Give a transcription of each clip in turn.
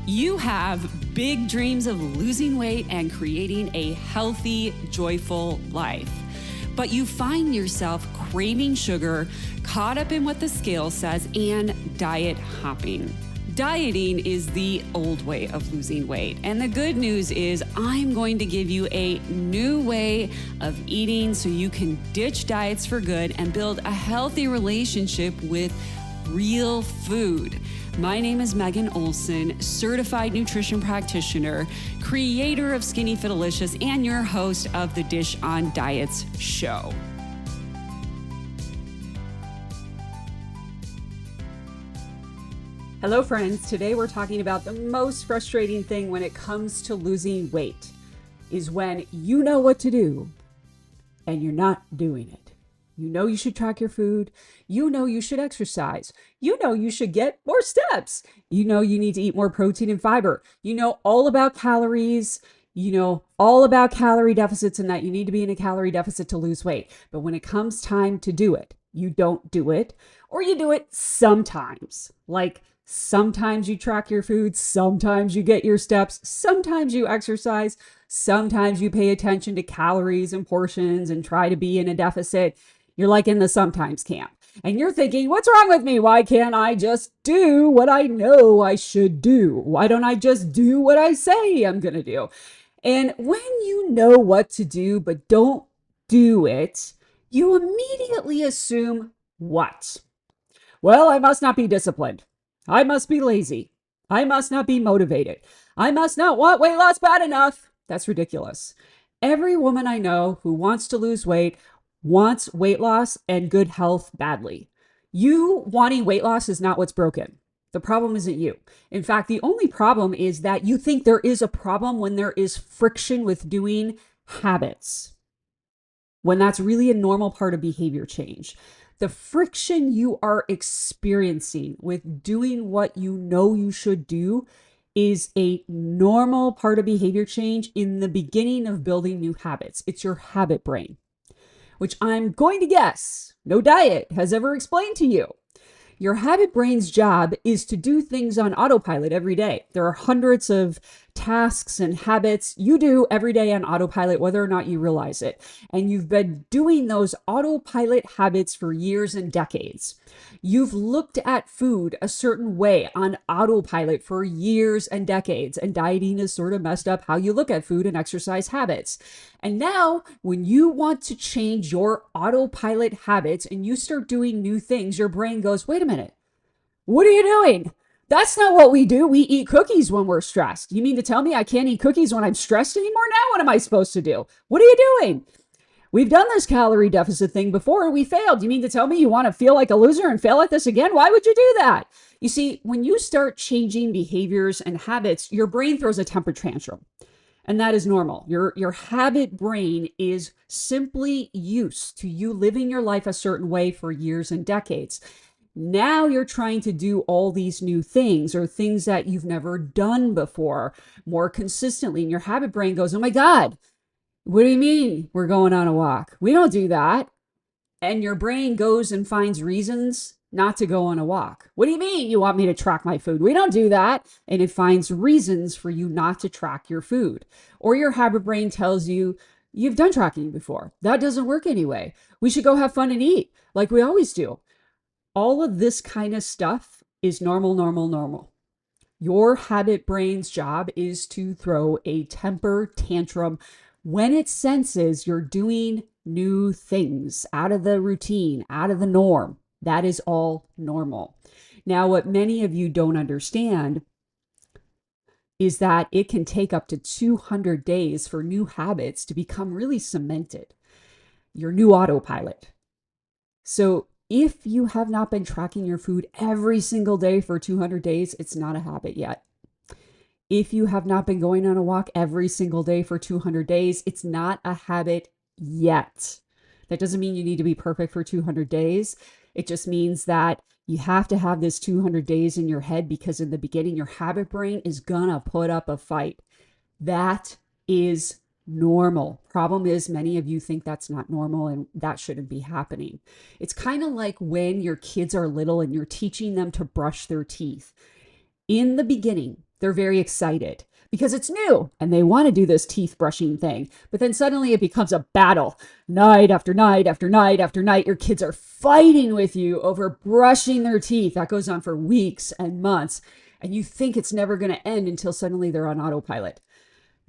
You have big dreams of losing weight and creating a healthy, joyful life. But you find yourself craving sugar, caught up in what the scale says, and diet hopping. Dieting is the old way of losing weight. And the good news is I'm going to give you a new way of eating so you can ditch diets for good and build a healthy relationship with real food. My name is Megan Olson, certified nutrition practitioner, creator of Skinny Fitalicious, and your host of the Dish on Diets show. Hello, friends. Today we're talking about the most frustrating thing when it comes to losing weight is when you know what to do and you're not doing it. You know you should track your food. You know you should exercise. You know you should get more steps. You know you need to eat more protein and fiber. You know all about calories. You know all about calorie deficits and that you need to be in a calorie deficit to lose weight. But when it comes time to do it, you don't do it, or you do it sometimes. Like sometimes you track your food, sometimes you get your steps, sometimes you exercise, sometimes you pay attention to calories and portions and try to be in a deficit. You're like in the sometimes camp and you're thinking, what's wrong with me? Why can't I just do what I know I should do? Why don't I just do what I say I'm going to do? And when you know what to do, but don't do it, you immediately assume what? Well, I must not be disciplined. I must be lazy. I must not be motivated. I must not want weight loss bad enough. That's ridiculous. Every woman I know who wants to lose weight wants weight loss and good health badly. You wanting weight loss is not what's broken. The problem isn't you. In fact, the only problem is that you think there is a problem when there is friction with doing habits, when that's really a normal part of behavior change. The friction you are experiencing with doing what you know you should do is a normal part of behavior change in the beginning of building new habits. It's your habit brain, which I'm going to guess no diet has ever explained to you. Your habit brain's job is to do things on autopilot every day. There are hundreds of tasks and habits you do every day on autopilot, whether or not you realize it. And you've been doing those autopilot habits for years and decades. You've looked at food a certain way on autopilot for years and decades, and dieting has sort of messed up how you look at food and exercise habits. And now when you want to change your autopilot habits and you start doing new things, your brain goes, wait a minute, what are you doing? That's not what we do. We eat cookies when we're stressed. You mean to tell me I can't eat cookies when I'm stressed anymore? Now what am I supposed to do? What are you doing? We've done this calorie deficit thing before and we failed. You mean to tell me you want to feel like a loser and fail at this again? Why would you do that? You see, when you start changing behaviors and habits, your brain throws a temper tantrum. And that is normal. Your habit brain is simply used to you living your life a certain way for years and decades. Now you're trying to do all these new things or things that you've never done before more consistently. And your habit brain goes, oh my God, what do you mean we're going on a walk? We don't do that. And your brain goes and finds reasons not to go on a walk. What do you mean you want me to track my food? We don't do that. And it finds reasons for you not to track your food. Or your habit brain tells you, you've done tracking before. That doesn't work anyway. We should go have fun and eat like we always do. All of this kind of stuff is normal. Your habit brain's job is to throw a temper tantrum when it senses you're doing new things out of the routine, out of the norm. That is all normal. Now, what many of you don't understand is that it can take up to 200 days for new habits to become really cemented, your new autopilot. So if you have not been tracking your food every single day for 200 days, it's not a habit yet. If you have not been going on a walk every single day for 200 days, it's not a habit yet. That doesn't mean you need to be perfect for 200 days. It just means that you have to have this 200 days in your head because in the beginning, your habit brain is gonna put up a fight. That is normal. Problem is, many of you think that's not normal and that shouldn't be happening. It's kind of like when your kids are little and you're teaching them to brush their teeth. In the beginning, They're very excited because it's new and they want to do this teeth brushing thing. But then suddenly it becomes a battle. Night after night after night after night, your kids are fighting with you over brushing their teeth. That goes on for weeks and months. And you think it's never going to end until suddenly they're on autopilot.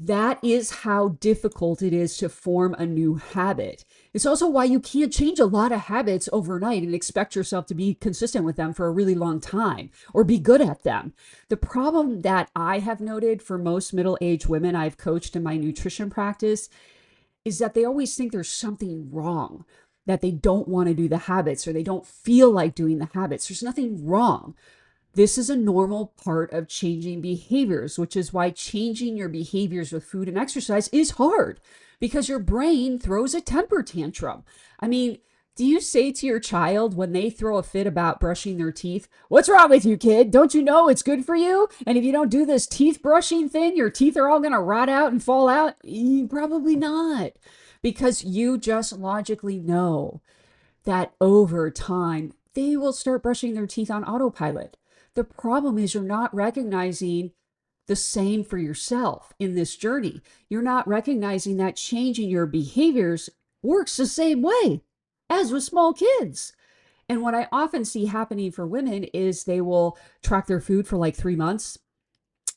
That is how difficult it is to form a new habit. It's also why you can't change a lot of habits overnight and expect yourself to be consistent with them for a really long time or be good at them. The problem that I have noted for most middle-aged women I've coached in my nutrition practice is that they always think there's something wrong, that they don't want to do the habits or they don't feel like doing the habits. There's nothing wrong. This is a normal part of changing behaviors, which is why changing your behaviors with food and exercise is hard because your brain throws a temper tantrum. I mean, do you say to your child when they throw a fit about brushing their teeth, "What's wrong with you, kid? Don't you know it's good for you? And if you don't do this teeth brushing thing, your teeth are all going to rot out and fall out"? Probably not, because you just logically know that over time, they will start brushing their teeth on autopilot. The problem is you're not recognizing the same for yourself in this journey. You're not recognizing that changing your behaviors works the same way as with small kids. And what I often see happening for women is they will track their food for like 3 months.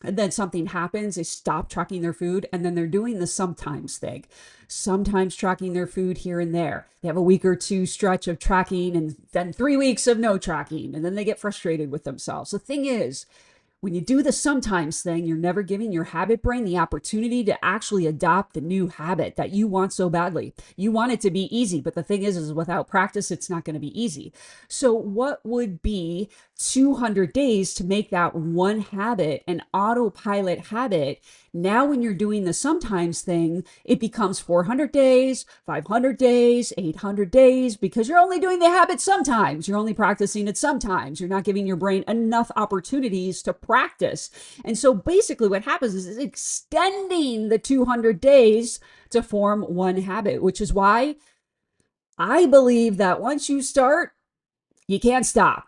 And then something happens, they stop tracking their food, and then they're doing the sometimes thing. Sometimes tracking their food here and there. They have a week or two stretch of tracking and then 3 weeks of no tracking, and then they get frustrated with themselves. The thing is, when you do the sometimes thing, you're never giving your habit brain the opportunity to actually adopt the new habit that you want so badly. You want it to be easy, but the thing is without practice, it's not going to be easy. So what would be 200 days to make that one habit an autopilot habit? Now, when you're doing the sometimes thing, it becomes 400 days, 500 days, 800 days, because you're only doing the habit sometimes. You're only practicing it sometimes. You're not giving your brain enough opportunities to practice. And so basically what happens is extending the 200 days to form one habit, which is why I believe that once you start, you can't stop.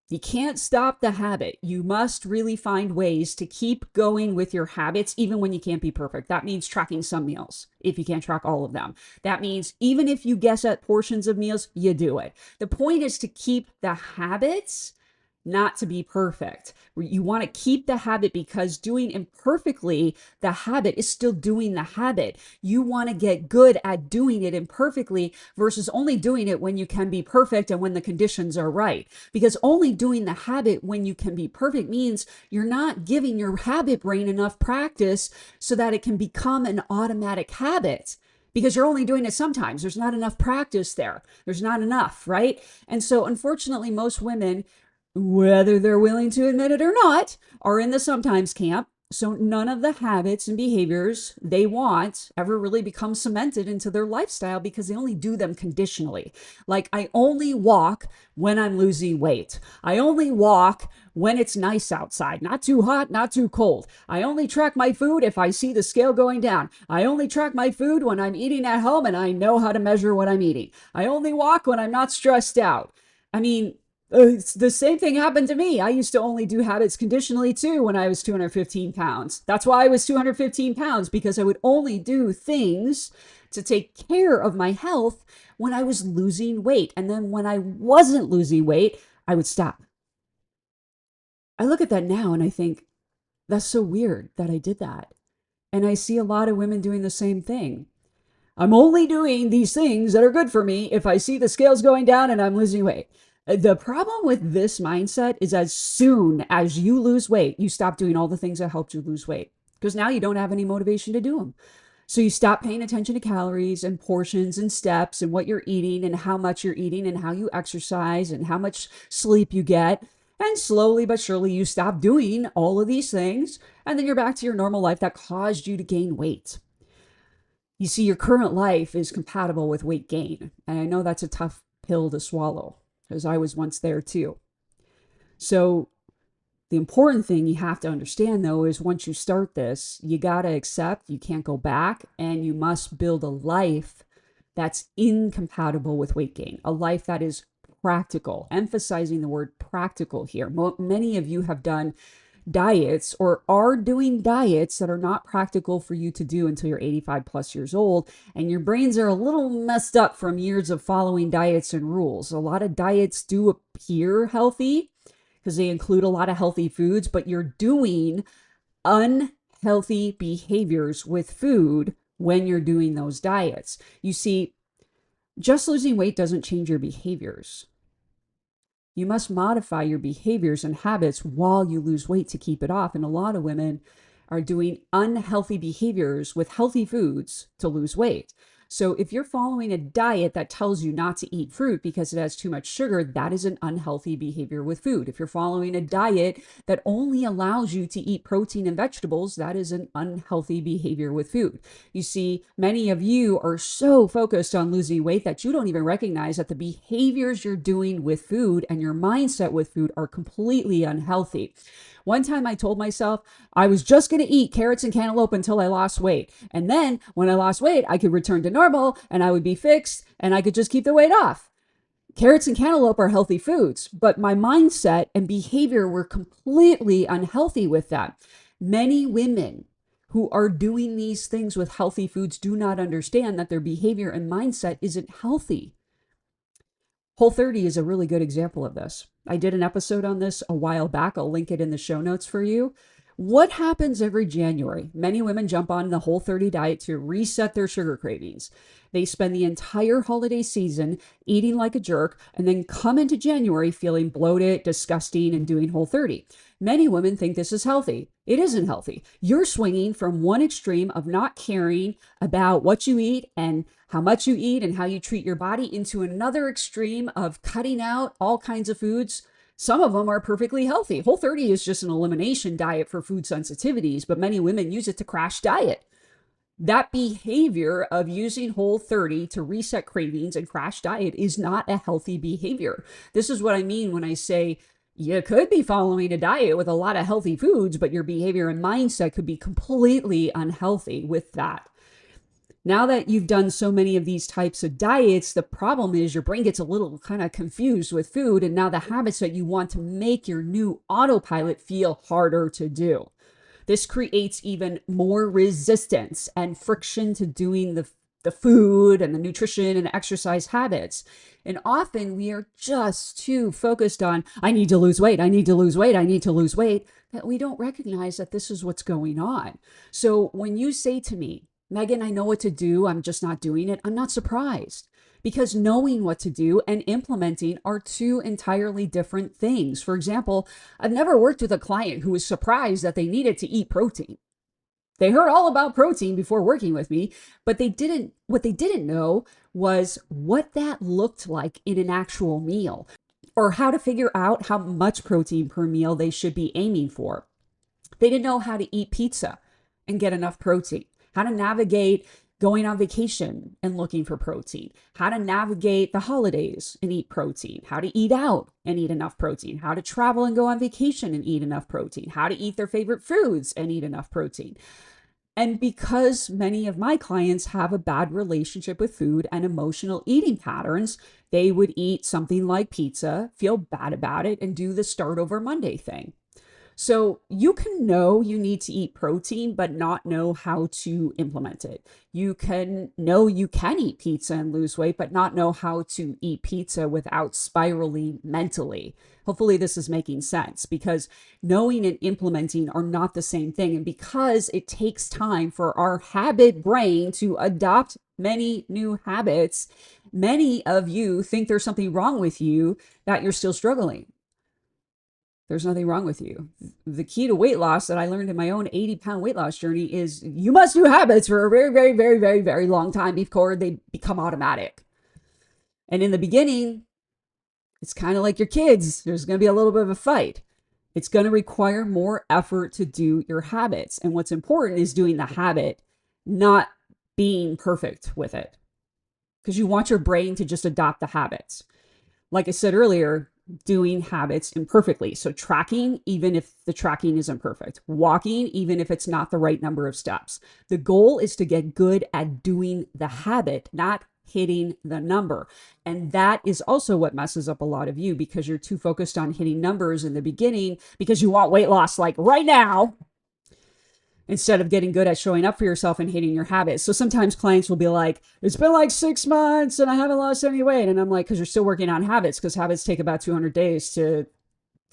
You can't stop the habit. You must really find ways to keep going with your habits, even when you can't be perfect. That means tracking some meals if you can't track all of them. That means even if you guess at portions of meals, you do it. The point is to keep the habits, not to be perfect. You want to keep the habit because doing imperfectly, the habit is still doing the habit. You want to get good at doing it imperfectly versus only doing it when you can be perfect and when the conditions are right. Because only doing the habit when you can be perfect means you're not giving your habit brain enough practice so that it can become an automatic habit. Because you're only doing it sometimes. There's not enough practice there. There's not enough, right? And so unfortunately, most women, whether they're willing to admit it or not, are in the sometimes camp. So none of the habits and behaviors they want ever really become cemented into their lifestyle because they only do them conditionally. Like, I only walk when I'm losing weight. I only walk when it's nice outside, not too hot, not too cold. I only track my food if I see the scale going down. I only track my food when I'm eating at home and I know how to measure what I'm eating. I only walk when I'm not stressed out. I mean, the same thing happened to me. I used to only do habits conditionally too when I was 215 pounds. That's why I was 215 pounds, because I would only do things to take care of my health when I was losing weight. And then when I wasn't losing weight, I would stop. I look at that now and I think, that's so weird that I did that. And I see a lot of women doing the same thing. I'm only doing these things that are good for me if I see the scales going down and I'm losing weight. The problem with this mindset is as soon as you lose weight, you stop doing all the things that helped you lose weight because now you don't have any motivation to do them. So you stop paying attention to calories and portions and steps and what you're eating and how much you're eating and how you exercise and how much sleep you get. And slowly but surely you stop doing all of these things. And then you're back to your normal life that caused you to gain weight. You see, your current life is compatible with weight gain. And I know that's a tough pill to swallow because I was once there too. So the important thing you have to understand, though, is once you start this, you got to accept you can't go back, and you must build a life that's incompatible with weight gain, a life that is practical, emphasizing the word practical here. Many of you have done diets or are doing diets that are not practical for you to do until you're 85 plus years old, and your brains are a little messed up from years of following diets and rules. A lot of diets do appear healthy because they include a lot of healthy foods, but you're doing unhealthy behaviors with food when you're doing those diets. You see, just losing weight doesn't change your behaviors. You must modify your behaviors and habits while you lose weight to keep it off. And a lot of women are doing unhealthy behaviors with healthy foods to lose weight. So if you're following a diet that tells you not to eat fruit because it has too much sugar, that is an unhealthy behavior with food. If you're following a diet that only allows you to eat protein and vegetables, that is an unhealthy behavior with food. You see, many of you are so focused on losing weight that you don't even recognize that the behaviors you're doing with food and your mindset with food are completely unhealthy. One time I told myself I was just going to eat carrots and cantaloupe until I lost weight. And then when I lost weight, I could return to normal and I would be fixed and I could just keep the weight off. Carrots and cantaloupe are healthy foods, but my mindset and behavior were completely unhealthy with that. Many women who are doing these things with healthy foods do not understand that their behavior and mindset isn't healthy. Whole30 is a really good example of this. I did an episode on this a while back. I'll link it in the show notes for you. What happens every January? Many women jump on the Whole30 diet to reset their sugar cravings. They spend the entire holiday season eating like a jerk and then come into January feeling bloated, disgusting, and doing Whole30. Many women think this is healthy. It isn't healthy. You're swinging from one extreme of not caring about what you eat and how much you eat and how you treat your body into another extreme of cutting out all kinds of foods. Some of them are perfectly healthy. Whole30 is just an elimination diet for food sensitivities, but many women use it to crash diet. That behavior of using Whole30 to reset cravings and crash diet is not a healthy behavior. This is what I mean when I say you could be following a diet with a lot of healthy foods, but your behavior and mindset could be completely unhealthy with that. Now that you've done so many of these types of diets, the problem is your brain gets a little kind of confused with food. And now the habits that you want to make your new autopilot feel harder to do. This creates even more resistance and friction to doing the food and the nutrition and exercise habits. And often we are just too focused on, I need to lose weight, I need to lose weight, I need to lose weight, that we don't recognize that this is what's going on. So when you say to me, Megan, I know what to do, I'm just not doing it, I'm not surprised. Because knowing what to do and implementing are two entirely different things. For example, I've never worked with a client who was surprised that they needed to eat protein. They heard all about protein before working with me, but what they didn't know was what that looked like in an actual meal, or how to figure out how much protein per meal they should be aiming for. They didn't know how to eat pizza and get enough protein, how to navigate going on vacation and looking for protein, how to navigate the holidays and eat protein, how to eat out and eat enough protein, how to travel and go on vacation and eat enough protein, how to eat their favorite foods and eat enough protein. And because many of my clients have a bad relationship with food and emotional eating patterns, they would eat something like pizza, feel bad about it, and do the start over Monday thing. So you can know you need to eat protein, but not know how to implement it. You can know you can eat pizza and lose weight, but not know how to eat pizza without spiraling mentally. Hopefully this is making sense, because knowing and implementing are not the same thing. And because it takes time for our habit brain to adopt many new habits, many of you think there's something wrong with you, that you're still struggling. There's nothing wrong with you. The key to weight loss that I learned in my own 80-pound weight loss journey is you must do habits for a very, very, very, very, very long time before they become automatic. And in the beginning, it's kind of like your kids. There's going to be a little bit of a fight. It's going to require more effort to do your habits. And what's important is doing the habit, not being perfect with it, because you want your brain to just adopt the habits. Like I said earlier, doing habits imperfectly. So tracking, even if the tracking isn't perfect. Walking, even if it's not the right number of steps. The goal is to get good at doing the habit, not hitting the number. And that is also what messes up a lot of you, because you're too focused on hitting numbers in the beginning because you want weight loss like right now, instead of getting good at showing up for yourself and hitting your habits. So sometimes clients will be like, it's been like 6 months and I haven't lost any weight. And I'm like, because you're still working on habits, because habits take about 200 days to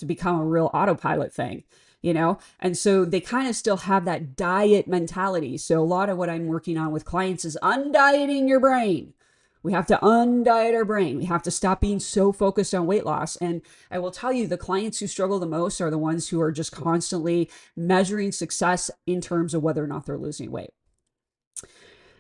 become a real autopilot thing, you know? And so they kind of still have that diet mentality. So a lot of what I'm working on with clients is undieting your brain. We have to undiet our brain. We have to stop being so focused on weight loss. And I will tell you, the clients who struggle the most are the ones who are just constantly measuring success in terms of whether or not they're losing weight.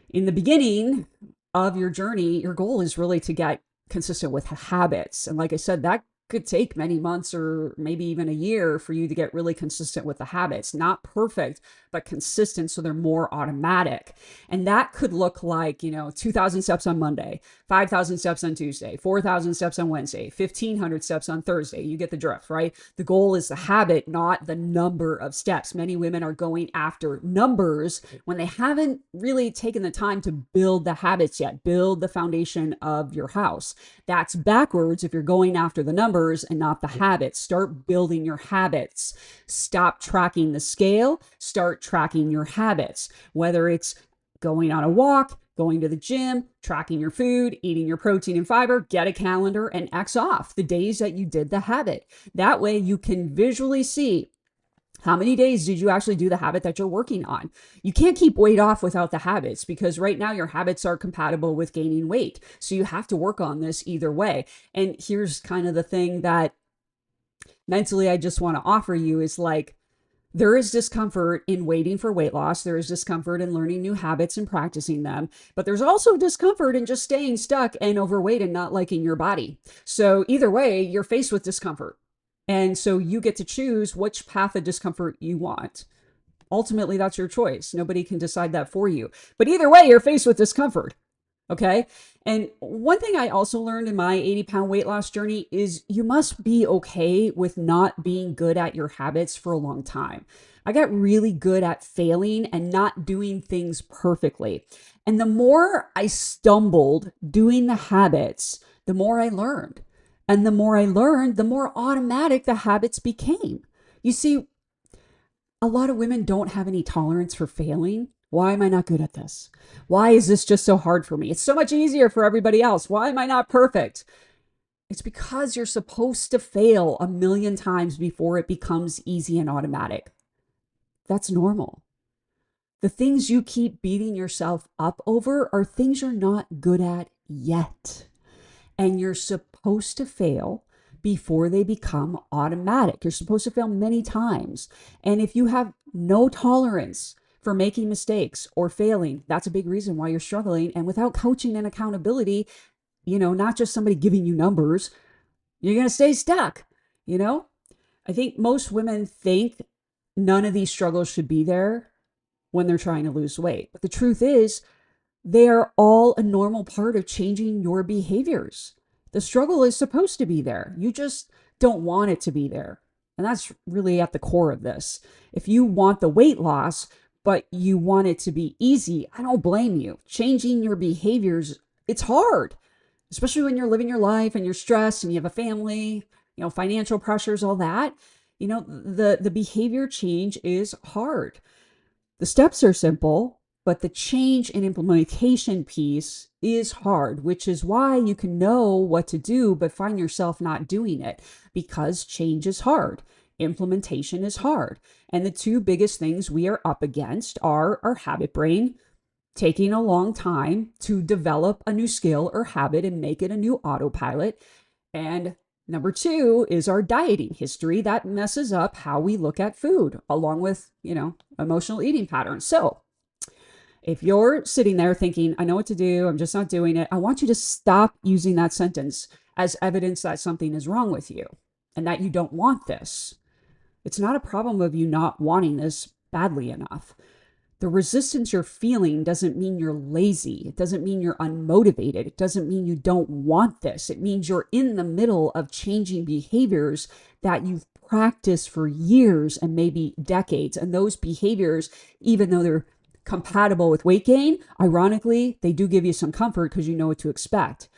In the beginning of your journey, your goal is really to get consistent with habits. And like I said, that could take many months or maybe even a year for you to get really consistent with the habits. Not perfect, but consistent, so they're more automatic. And that could look like, 2,000 steps on Monday, 5,000 steps on Tuesday, 4,000 steps on Wednesday, 1,500 steps on Thursday. You get the drift, right? The goal is the habit, not the number of steps. Many women are going after numbers when they haven't really taken the time to build the habits yet, build the foundation of your house. That's backwards if you're going after the numbers and not the habits. Start building your habits. Stop tracking the scale. Start tracking your habits. Whether it's going on a walk, going to the gym, tracking your food, eating your protein and fiber, get a calendar and X off the days that you did the habit. That way you can visually see how many days did you actually do the habit that you're working on. You can't keep weight off without the habits, because right now your habits are compatible with gaining weight. So you have to work on this either way. And here's kind of the thing that mentally I just want to offer you is like, there is discomfort in waiting for weight loss. There is discomfort in learning new habits and practicing them. But there's also discomfort in just staying stuck and overweight and not liking your body. So either way, you're faced with discomfort. And so you get to choose which path of discomfort you want. Ultimately, that's your choice. Nobody can decide that for you. But either way, you're faced with discomfort. Okay. And one thing I also learned in my 80-pound weight loss journey is you must be okay with not being good at your habits for a long time. I got really good at failing and not doing things perfectly. And the more I stumbled doing the habits, the more I learned. And the more I learned, the more automatic the habits became. You see, a lot of women don't have any tolerance for failing. Why am I not good at this? Why is this just so hard for me? It's so much easier for everybody else. Why am I not perfect? It's because you're supposed to fail a million times before it becomes easy and automatic. That's normal. The things you keep beating yourself up over are things you're not good at yet. And you're supposed to fail before they become automatic. You're supposed to fail many times. And if you have no tolerance for making mistakes or failing, that's a big reason why you're struggling. And without coaching and accountability, not just somebody giving you numbers, you're going to stay stuck. I think most women think none of these struggles should be there when they're trying to lose weight. But the truth is, they are all a normal part of changing your behaviors. The struggle is supposed to be there. You just don't want it to be there. And that's really at the core of this. If you want the weight loss, but you want it to be easy, I don't blame you. Changing your behaviors, it's hard, especially when you're living your life and you're stressed and you have a family, financial pressures, all that. The behavior change is hard. The steps are simple, but the change and implementation piece is hard, which is why you can know what to do, but find yourself not doing it, because change is hard. Implementation is hard. And the two biggest things we are up against are our habit brain, taking a long time to develop a new skill or habit and make it a new autopilot. And number two is our dieting history that messes up how we look at food, along with, emotional eating patterns. So if you're sitting there thinking, I know what to do, I'm just not doing it, I want you to stop using that sentence as evidence that something is wrong with you and that you don't want this. It's not a problem of you not wanting this badly enough. The resistance you're feeling doesn't mean you're lazy. It doesn't mean you're unmotivated. It doesn't mean you don't want this. It means you're in the middle of changing behaviors that you've practiced for years and maybe decades. And those behaviors, even though they're compatible with weight gain, ironically, they do give you some comfort because you know what to expect.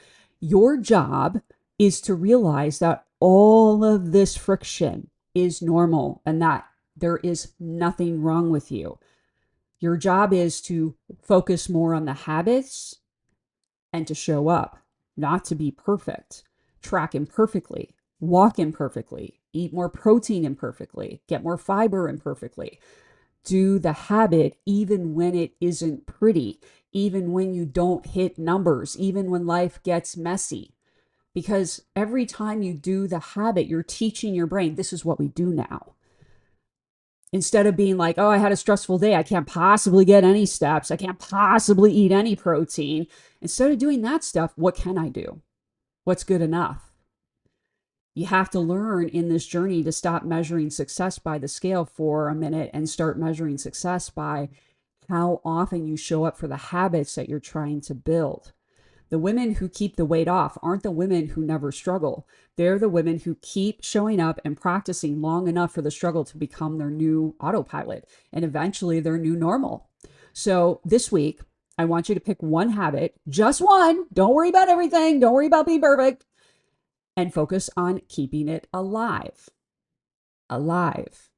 Your job is to realize that all of this friction is normal and that there is nothing wrong with you. Your job is to focus more on the habits and to show up, not to be perfect. Track imperfectly, walk imperfectly, eat more protein imperfectly, get more fiber imperfectly. Do the habit even when it isn't pretty, even when you don't hit numbers, even when life gets messy. Because every time you do the habit, you're teaching your brain, this is what we do now. Instead of being like, oh, I had a stressful day, I can't possibly get any steps, I can't possibly eat any protein. Instead of doing that stuff, what can I do? What's good enough? You have to learn in this journey to stop measuring success by the scale for a minute and start measuring success by how often you show up for the habits that you're trying to build. The women who keep the weight off aren't the women who never struggle. They're the women who keep showing up and practicing long enough for the struggle to become their new autopilot and eventually their new normal. So this week, I want you to pick one habit, just one. Don't worry about everything. Don't worry about being perfect. And focus on keeping it alive. Alive.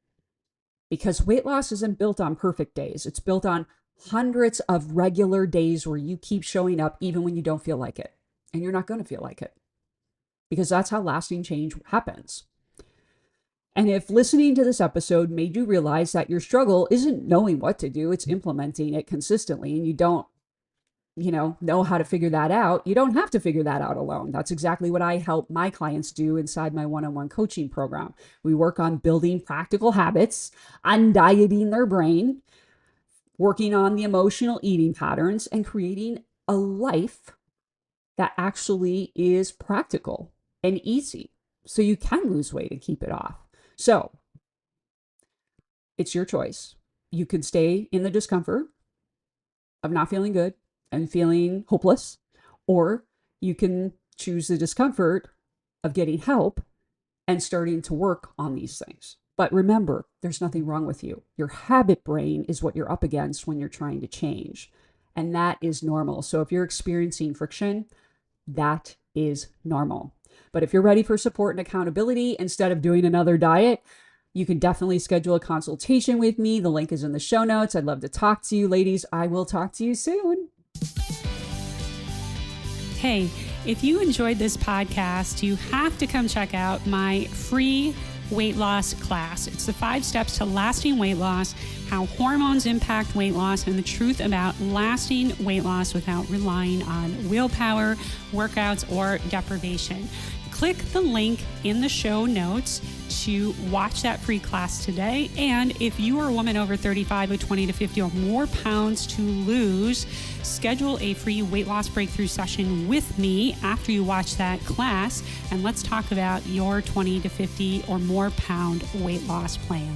Because weight loss isn't built on perfect days. It's built on hundreds of regular days where you keep showing up even when you don't feel like it. And you're not going to feel like it. Because that's how lasting change happens. And if listening to this episode made you realize that your struggle isn't knowing what to do, it's implementing it consistently, and you don't, know how to figure that out, you don't have to figure that out alone. That's exactly what I help my clients do inside my one-on-one coaching program. We work on building practical habits, undieting their brain, working on the emotional eating patterns, and creating a life that actually is practical and easy so you can lose weight and keep it off. So it's your choice. You can stay in the discomfort of not feeling good and feeling hopeless, or you can choose the discomfort of getting help and starting to work on these things. But remember, there's nothing wrong with you. Your habit brain is what you're up against when you're trying to change. And that is normal. So if you're experiencing friction, that is normal. But if you're ready for support and accountability instead of doing another diet, you can definitely schedule a consultation with me. The link is in the show notes. I'd love to talk to you, ladies. I will talk to you soon. Hey, if you enjoyed this podcast, you have to come check out my free weight loss class. It's the 5 steps to lasting weight loss, how hormones impact weight loss, and the truth about lasting weight loss without relying on willpower, workouts, or deprivation. Click the link in the show notes to watch that free class today. And if you are a woman over 35 with 20 to 50 or more pounds to lose, schedule a free weight loss breakthrough session with me after you watch that class. And let's talk about your 20 to 50 or more pound weight loss plan.